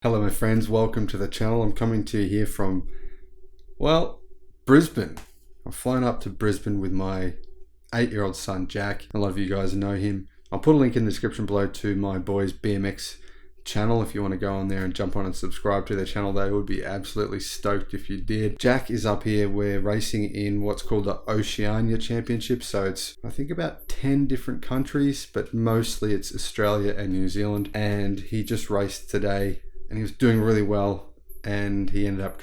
Hello my friends, welcome to the channel. I'm coming to you here from, well, Brisbane. I'm flying up to Brisbane with my 8-year-old son Jack. A lot of you guys know him. I'll put a link in the description below to my boys BMX channel if you want to go on there and jump on and subscribe to their channel. They would be absolutely stoked if you did. Jack is up here. We're racing in what's called the Oceania Championship, so it's I think about 10 different countries, but mostly it's Australia and New Zealand. And he just raced today and he was doing really well, and he ended up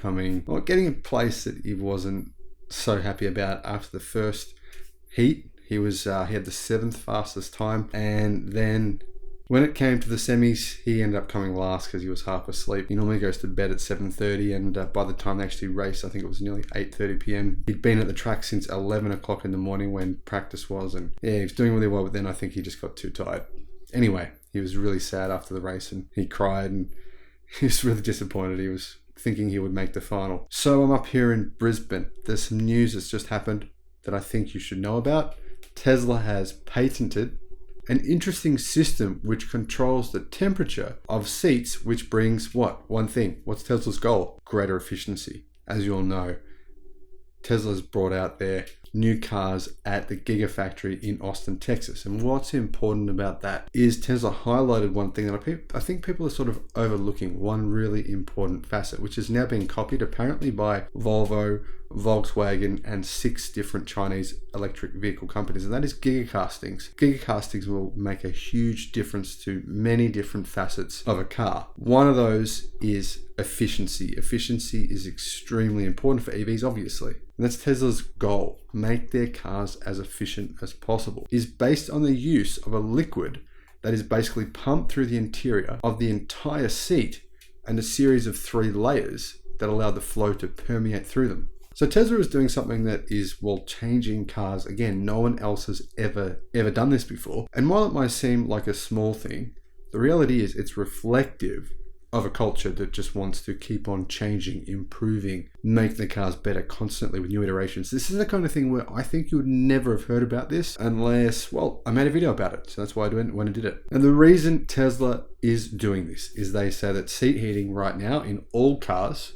getting a place that he wasn't so happy about after the first heat. He had the 7th fastest time, and then when it came to the semis, he ended up coming last because he was half asleep. He normally goes to bed at 7:30, and by the time they actually raced, I think it was nearly 8:30 p.m. He'd been at the track since 11 o'clock in the morning when practice was, and yeah, he was doing really well, but then I think he just got too tired. Anyway, he was really sad after the race, and he cried, and he was really disappointed. He was thinking he would make the final. So I'm up here in Brisbane. There's some news that's just happened that I think you should know about. Tesla has patented an interesting system which controls the temperature of seats, which brings one thing. What's Tesla's goal? Greater efficiency. As you all know, Tesla's brought out their new cars at the Gigafactory in Austin, Texas. And what's important about that is Tesla highlighted one thing that I think people are sort of overlooking, one really important facet, which is now being copied apparently by Volvo, Volkswagen, and 6 different Chinese electric vehicle companies, and that is gigacastings. Gigacastings will make a huge difference to many different facets of a car. One of those is efficiency. Efficiency is extremely important for EVs, obviously. And that's Tesla's goal. Make their cars as efficient as possible. Is based on the use of a liquid that is basically pumped through the interior of the entire seat and a series of 3 layers that allow the flow to permeate through them. So Tesla is doing something that is, well, changing cars. Again, no one else has ever done this before. And while it might seem like a small thing, the reality is it's reflective of a culture that just wants to keep on changing, improving, make the cars better constantly with new iterations. This is the kind of thing where I think you would never have heard about this unless, well, I made a video about it. So that's why I went and did it. And the reason Tesla is doing this is they say that seat heating right now in all cars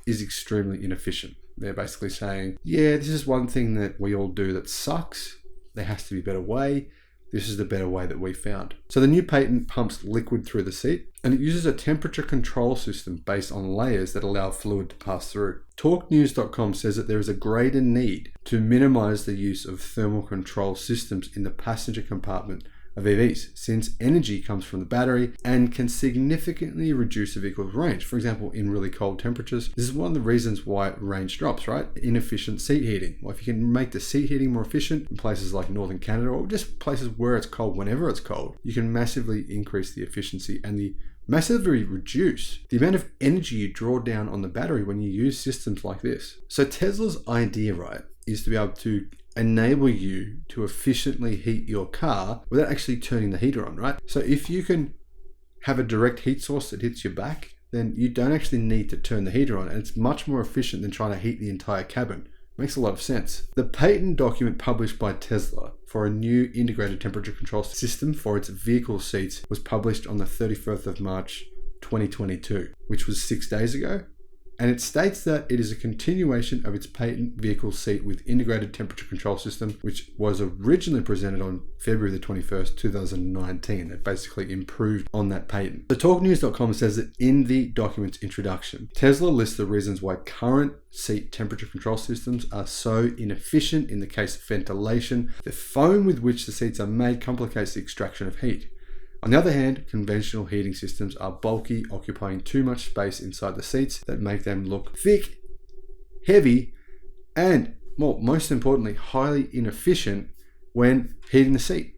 is extremely inefficient. They're basically saying, yeah, this is one thing that we all do that sucks. There has to be a better way. This is the better way that we found. So the new patent pumps liquid through the seat, and it uses a temperature control system based on layers that allow fluid to pass through. TalkNews.com says that there is a greater need to minimize the use of thermal control systems in the passenger compartment of EVs, since energy comes from the battery and can significantly reduce the vehicle's range. For example, in really cold temperatures, this is one of the reasons why range drops, right? Inefficient seat heating. Well, if you can make the seat heating more efficient in places like northern Canada or just places where it's cold whenever it's cold, you can massively increase the efficiency and massively reduce the amount of energy you draw down on the battery when you use systems like this. So Tesla's idea, right, is to be able to enable you to efficiently heat your car without actually turning the heater on, right? So if you can have a direct heat source that hits your back, then you don't actually need to turn the heater on, and it's much more efficient than trying to heat the entire cabin. Makes a lot of sense. The patent document published by Tesla for a new integrated temperature control system for its vehicle seats was published on the 31st of March 2022, which was 6 days ago. And it states that it is a continuation of its patent vehicle seat with integrated temperature control system, which was originally presented on February the 21st, 2019. It basically improved on that patent. The TalkNews.com says that in the document's introduction, Tesla lists the reasons why current seat temperature control systems are so inefficient in the case of ventilation. The foam with which the seats are made complicates the extraction of heat. On the other hand, conventional heating systems are bulky, occupying too much space inside the seats that make them look thick, heavy, and, well, most importantly, highly inefficient when heating the seat.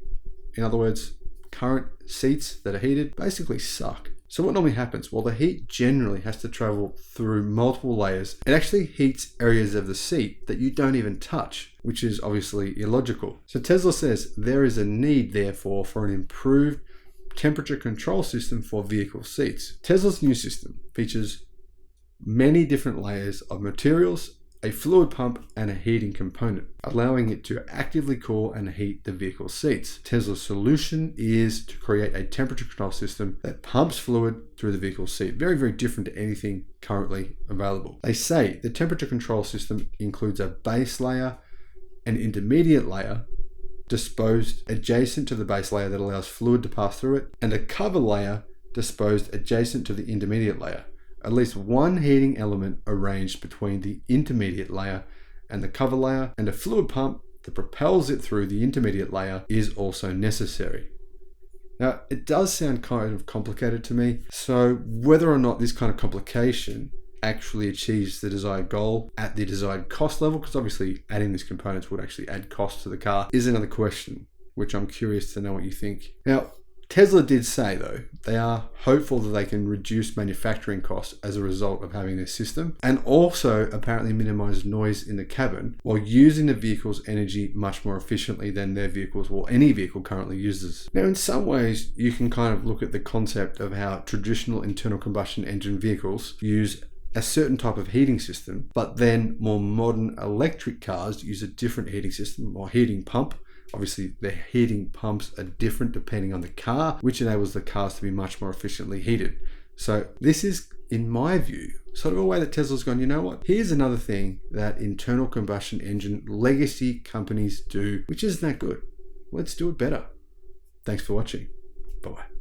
In other words, current seats that are heated basically suck. So what normally happens? Well, the heat generally has to travel through multiple layers. It actually heats areas of the seat that you don't even touch, which is obviously illogical. So Tesla says there is a need, therefore, for an improved temperature control system for vehicle seats. Tesla's new system features many different layers of materials a fluid pump and a heating component, allowing it to actively cool and heat the vehicle seats. Tesla's solution is to create a temperature control system that pumps fluid through the vehicle seat. Very, very different to anything currently available. They say the temperature control system includes a base layer, an intermediate layer disposed adjacent to the base layer that allows fluid to pass through it, and a cover layer disposed adjacent to the intermediate layer. At least one heating element arranged between the intermediate layer and the cover layer, and a fluid pump that propels it through the intermediate layer is also necessary. Now, it does sound kind of complicated to me, so whether or not this kind of complication actually achieves the desired goal at the desired cost level, because obviously adding these components would actually add cost to the car, is another question, which I'm curious to know what you think. Now, Tesla did say, though, they are hopeful that they can reduce manufacturing costs as a result of having this system, and also apparently minimize noise in the cabin while using the vehicle's energy much more efficiently than their vehicles or any vehicle currently uses. Now, in some ways, you can kind of look at the concept of how traditional internal combustion engine vehicles use a certain type of heating system, but then more modern electric cars use a different heating system or heating pump. Obviously, the heating pumps are different depending on the car, which enables the cars to be much more efficiently heated. So this is, in my view, sort of a way that Tesla's gone, you know what? Here's another thing that internal combustion engine legacy companies do, which isn't that good. Let's do it better. Thanks for watching. Bye-bye.